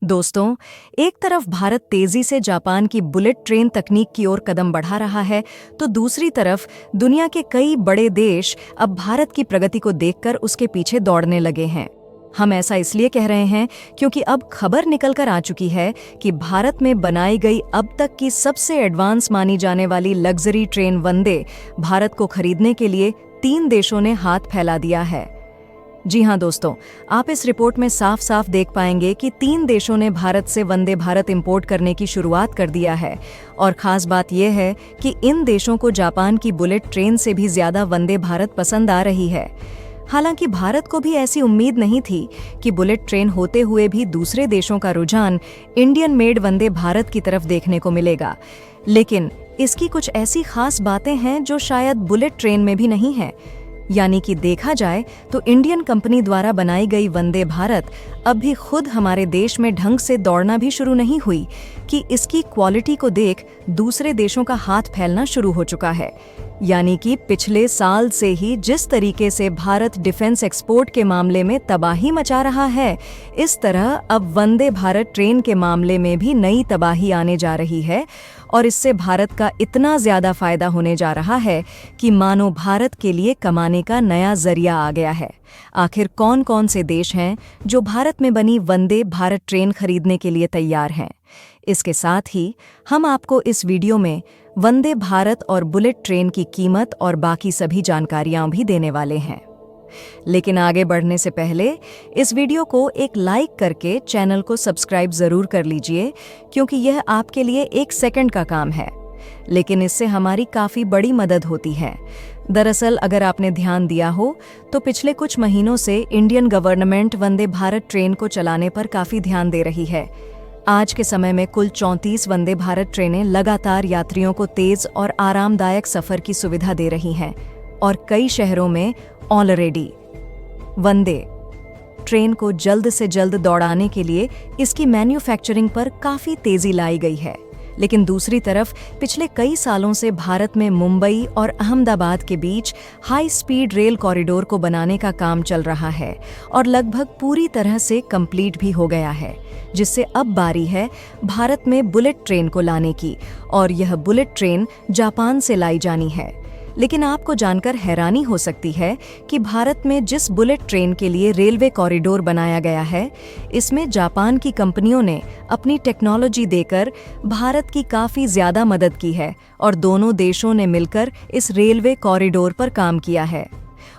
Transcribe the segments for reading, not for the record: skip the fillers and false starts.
दोस्तों, एक तरफ भारत तेजी से जापान की बुलेट ट्रेन तकनीक की ओर कदम बढ़ा रहा है, तो दूसरी तरफ दुनिया के कई बड़े देश अब भारत की प्रगति को देखकर उसके पीछे दौड़ने लगे हैं। हम ऐसा इसलिए कह रहे हैं क्योंकि अब खबर निकलकर आ चुकी है कि भारत में बनाई गई अब तक की सबसे एडवांस मानी जाने वाली लग्जरी ट्रेन वंदे भारत को खरीदने के लिए 3 देशों ने हाथ फैला दिया है। जी हां दोस्तों, आप इस रिपोर्ट में साफ साफ देख पाएंगे कि 3 देशों ने भारत से वंदे भारत इंपोर्ट करने की शुरुआत कर दिया है। और खास बात यह है कि इन देशों को जापान की बुलेट ट्रेन से भी ज्यादा वंदे भारत पसंद आ रही है। हालांकि भारत को भी ऐसी उम्मीद नहीं थी कि बुलेट ट्रेन होते हुए भी दूसरे देशों का रुझान इंडियन मेड वंदे भारत की तरफ देखने को मिलेगा। लेकिन इसकी कुछ ऐसी खास बातें हैं जो शायद बुलेट ट्रेन में भी नहीं है। यानी कि देखा जाए तो इंडियन कंपनी द्वारा बनाई गई वंदे भारत अब भी खुद हमारे देश में ढंग से दौड़ना भी शुरू नहीं हुई कि इसकी क्वालिटी को देख दूसरे देशों का हाथ फैलना शुरू हो चुका है। यानी कि पिछले साल से ही जिस तरीके से भारत डिफेंस एक्सपोर्ट के मामले में तबाही मचा रहा है, इस तरह अब वंदे भारत ट्रेन के मामले में भी नई तबाही आने जा रही है। और इससे भारत का इतना ज्यादा फायदा होने जा रहा है कि मानो भारत के लिए कमाने का नया जरिया आ गया है। आखिर कौन कौन से देश हैं जो भारत में बनी वंदे भारत ट्रेन खरीदने के लिए तैयार हैं? इसके साथ ही हम आपको इस वीडियो में वंदे भारत और बुलेट ट्रेन की कीमत और बाकी सभी जानकारियां भी देने वाले हैं। लेकिन आगे बढ़ने से पहले इस वीडियो को एक लाइक करके चैनल को सब्सक्राइब जरूर कर लीजिए, क्योंकि यह आपके लिए 1 सेकंड का काम है, लेकिन इससे हमारी काफी बड़ी मदद होती है। दरअसल अगर आपने ध्यान दिया हो तो पिछले कुछ महीनों से Indian government Vande Bharat train को चलाने पर काफी ध्यान दे रही है। आज के समय में कुल 34 वंदे भारत ट्रेनें लगातार यात्रियों को तेज और आरामदायक सफर की सुविधा दे रही हैं और कई शहरों में ऑलरेडी वंदे ट्रेन को जल्द से जल्द दौड़ाने के लिए इसकी मैन्युफैक्चरिंग पर काफी तेजी लाई गई है। लेकिन दूसरी तरफ पिछले कई सालों से भारत में मुंबई और अहमदाबाद के बीच हाई स्पीड रेल कॉरिडोर को बनाने का काम चल रहा है और लगभग पूरी तरह से कंप्लीट भी हो गया है, जिससे अब बारी है भारत में बुलेट ट्रेन को लाने की। और यह बुलेट ट्रेन जापान से लाई जानी है। लेकिन आपको जानकर हैरानी हो सकती है कि भारत में जिस बुलेट ट्रेन के लिए रेलवे कॉरिडोर बनाया गया है, इसमें जापान की कंपनियों ने अपनी टेक्नोलॉजी देकर भारत की काफ़ी ज़्यादा मदद की है और दोनों देशों ने मिलकर इस रेलवे कॉरिडोर पर काम किया है।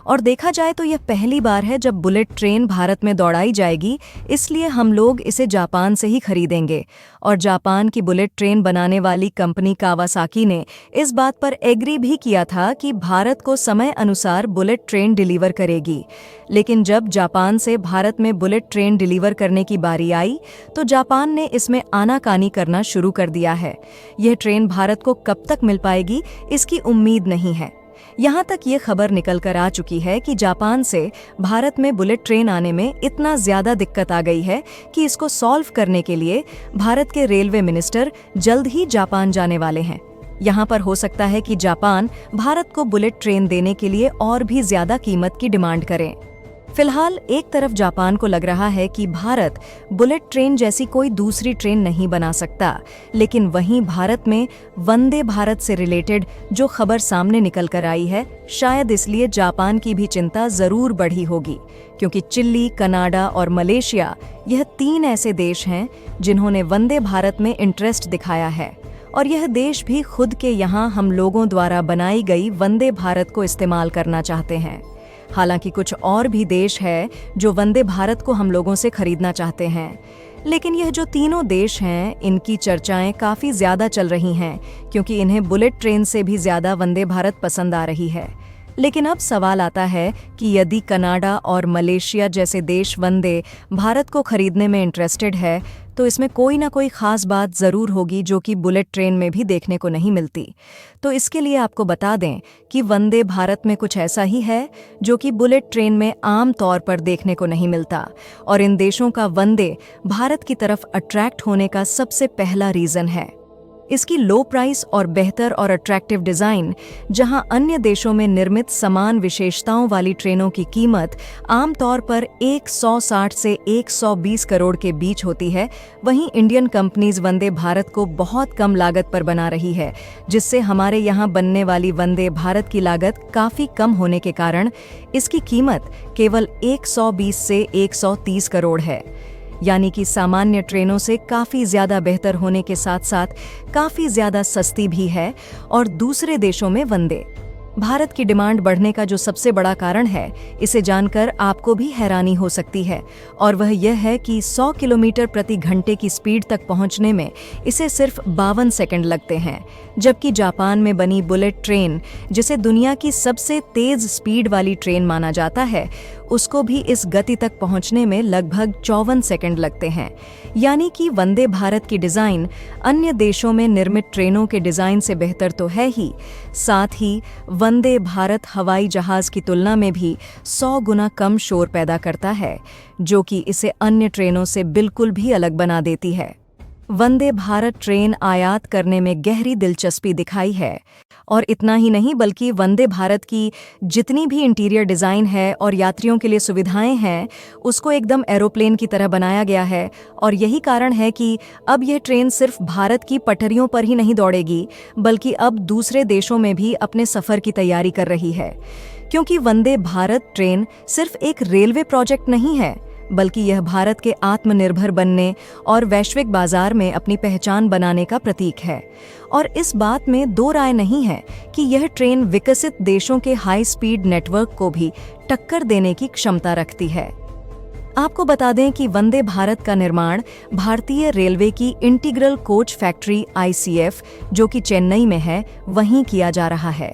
और देखा जाए तो यह पहली बार है जब बुलेट ट्रेन भारत में दौड़ाई जाएगी, इसलिए हम लोग इसे जापान से ही खरीदेंगे। और जापान की बुलेट ट्रेन बनाने वाली कंपनी कावासाकी ने इस बात पर एग्री भी किया था कि भारत को समय अनुसार बुलेट ट्रेन डिलीवर करेगी। लेकिन जब जापान से भारत में बुलेट ट्रेन डिलीवर करने की बारी आई तो जापान ने इसमें आनाकानी करना शुरू कर दिया है। यह ट्रेन भारत को कब तक मिल पाएगी, इसकी उम्मीद नहीं है। यहाँ तक ये खबर निकल कर आ चुकी है कि जापान से भारत में बुलेट ट्रेन आने में इतना ज्यादा दिक्कत आ गई है कि इसको सॉल्व करने के लिए भारत के रेलवे मिनिस्टर जल्द ही जापान जाने वाले हैं। यहाँ पर हो सकता है कि जापान भारत को बुलेट ट्रेन देने के लिए और भी ज्यादा कीमत की डिमांड करें। फिलहाल एक तरफ जापान को लग रहा है कि भारत बुलेट ट्रेन जैसी कोई दूसरी ट्रेन नहीं बना सकता, लेकिन वहीं भारत में वंदे भारत से रिलेटेड जो खबर सामने निकल कर आई है, शायद इसलिए जापान की भी चिंता जरूर बढ़ी होगी, क्योंकि चिली, कनाडा और मलेशिया यह 3 ऐसे देश हैं जिन्होंने वंदे भारत में इंटरेस्ट दिखाया है। और यह देश भी खुद के यहाँ हम लोगों द्वारा बनाई गई वंदे भारत को इस्तेमाल करना चाहते हैं। हालांकि कुछ और भी देश है जो वंदे भारत को हम लोगों से खरीदना चाहते हैं, लेकिन यह जो तीनों देश हैं, इनकी चर्चाएं काफ़ी ज़्यादा चल रही हैं, क्योंकि इन्हें बुलेट ट्रेन से भी ज़्यादा वंदे भारत पसंद आ रही है। लेकिन अब सवाल आता है कि यदि कनाडा और मलेशिया जैसे देश वंदे भारत को खरीदने में इंटरेस्टेड है, तो इसमें कोई ना कोई खास बात ज़रूर होगी जो कि बुलेट ट्रेन में भी देखने को नहीं मिलती। तो इसके लिए आपको बता दें कि वंदे भारत में कुछ ऐसा ही है जो कि बुलेट ट्रेन में आम तौर पर देखने को नहीं मिलता। और इन देशों का वंदे भारत की तरफ अट्रैक्ट होने का सबसे पहला रीज़न है इसकी लो प्राइस और बेहतर और अट्रैक्टिव डिज़ाइन, जहां अन्य देशों में निर्मित समान विशेषताओं वाली ट्रेनों की कीमत आमतौर पर 160 से 120 करोड़ के बीच होती है, वहीं इंडियन कंपनीज वंदे भारत को बहुत कम लागत पर बना रही है, जिससे हमारे यहाँ बनने वाली वंदे भारत की लागत काफ़ी कम होने के कारण इसकी कीमत केवल 120 से 130 करोड़ है। यानी कि सामान्य ट्रेनों से काफ़ी ज़्यादा बेहतर होने के साथ साथ काफ़ी ज़्यादा सस्ती भी है। और दूसरे देशों में वंदे भारत की डिमांड बढ़ने का जो सबसे बड़ा कारण है, इसे जानकर आपको भी हैरानी हो सकती है, और वह यह है कि 100 किलोमीटर प्रति घंटे की स्पीड तक पहुंचने में इसे सिर्फ 52 सेकंड लगते हैं, जबकि जापान में बनी बुलेट ट्रेन, जिसे दुनिया की सबसे तेज स्पीड वाली ट्रेन माना जाता है, उसको भी इस गति तक पहुंचने में लगभग 54 सेकंड लगते हैं। यानी कि वंदे भारत की डिज़ाइन अन्य देशों में निर्मित ट्रेनों के डिज़ाइन से बेहतर तो है ही, साथ ही वंदे भारत हवाई जहाज़ की तुलना में भी 100 गुना कम शोर पैदा करता है, जो कि इसे अन्य ट्रेनों से बिल्कुल भी अलग बना देती है। वंदे भारत ट्रेन आयात करने में गहरी दिलचस्पी दिखाई है, और इतना ही नहीं बल्कि वंदे भारत की जितनी भी इंटीरियर डिज़ाइन है और यात्रियों के लिए सुविधाएं हैं, उसको एकदम एरोप्लेन की तरह बनाया गया है। और यही कारण है कि अब यह ट्रेन सिर्फ भारत की पटरियों पर ही नहीं दौड़ेगी, बल्कि अब दूसरे देशों में भी अपने सफ़र की तैयारी कर रही है। क्योंकि वंदे भारत ट्रेन सिर्फ एक रेलवे प्रोजेक्ट नहीं है, बल्कि यह भारत के आत्मनिर्भर बनने और वैश्विक बाजार में अपनी पहचान बनाने का प्रतीक है। और इस बात में दो राय नहीं है कि यह ट्रेन विकसित देशों के हाई स्पीड नेटवर्क को भी टक्कर देने की क्षमता रखती है। आपको बता दें कि वंदे भारत का निर्माण भारतीय रेलवे की इंटीग्रल कोच फैक्ट्री ICF, जो कि चेन्नई में है, वहीं किया जा रहा है।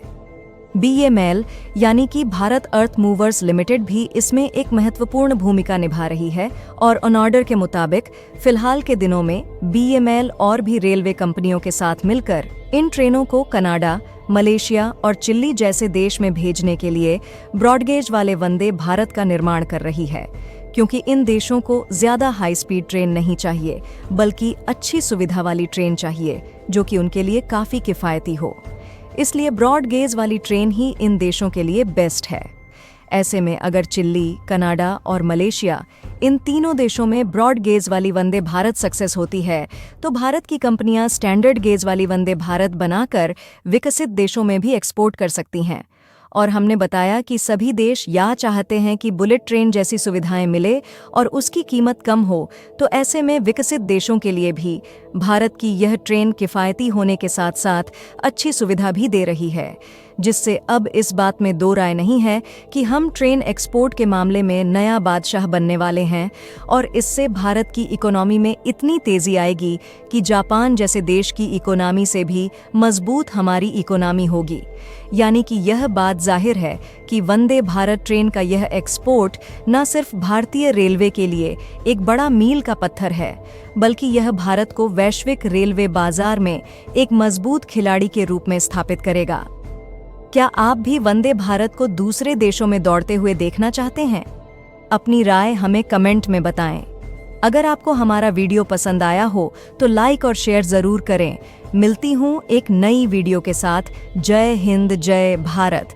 BEML यानी कि भारत अर्थ मूवर्स लिमिटेड भी इसमें एक महत्वपूर्ण भूमिका निभा रही है, और ऑन ऑर्डर के मुताबिक फिलहाल के दिनों में BEML और भी रेलवे कंपनियों के साथ मिलकर इन ट्रेनों को कनाडा, मलेशिया और चिली जैसे देश में भेजने के लिए ब्रॉडगेज वाले वंदे भारत का निर्माण कर रही है। क्योंकि इन देशों को ज़्यादा हाई स्पीड ट्रेन नहीं चाहिए, बल्कि अच्छी सुविधा वाली ट्रेन चाहिए, जो कि उनके लिए काफ़ी किफ़ायती हो। इसलिए ब्रॉड गेज वाली ट्रेन ही इन देशों के लिए बेस्ट है। ऐसे में अगर चिली, कनाडा और मलेशिया, इन तीनों देशों में ब्रॉड गेज वाली वंदे भारत सक्सेस होती है, तो भारत की कंपनियां स्टैंडर्ड गेज वाली वंदे भारत बनाकर विकसित देशों में भी एक्सपोर्ट कर सकती हैं। और हमने बताया कि सभी देश या चाहते हैं कि बुलेट ट्रेन जैसी सुविधाएं मिले और उसकी कीमत कम हो, तो ऐसे में विकसित देशों के लिए भी भारत की यह ट्रेन किफ़ायती होने के साथ साथ अच्छी सुविधा भी दे रही है, जिससे अब इस बात में दो राय नहीं है कि हम ट्रेन एक्सपोर्ट के मामले में नया बादशाह बनने वाले हैं। और इससे भारत की इकोनॉमी में इतनी तेज़ी आएगी कि जापान जैसे देश की इकोनॉमी से भी मजबूत हमारी इकोनॉमी होगी। यानी कि यह बात जाहिर है कि वंदे भारत ट्रेन का यह एक्सपोर्ट न सिर्फ भारतीय रेलवे के लिए एक बड़ा मील का पत्थर है, बल्कि यह भारत को वैश्विक रेलवे बाजार में एक मजबूत खिलाड़ी के रूप में स्थापित करेगा। क्या आप भी वंदे भारत को दूसरे देशों में दौड़ते हुए देखना चाहते हैं? अपनी राय हमें कमेंट में बताएं। अगर आपको हमारा वीडियो पसंद आया हो तो लाइक और शेयर ज़रूर करें। मिलती हूँ एक नई वीडियो के साथ। जय हिंद, जय भारत।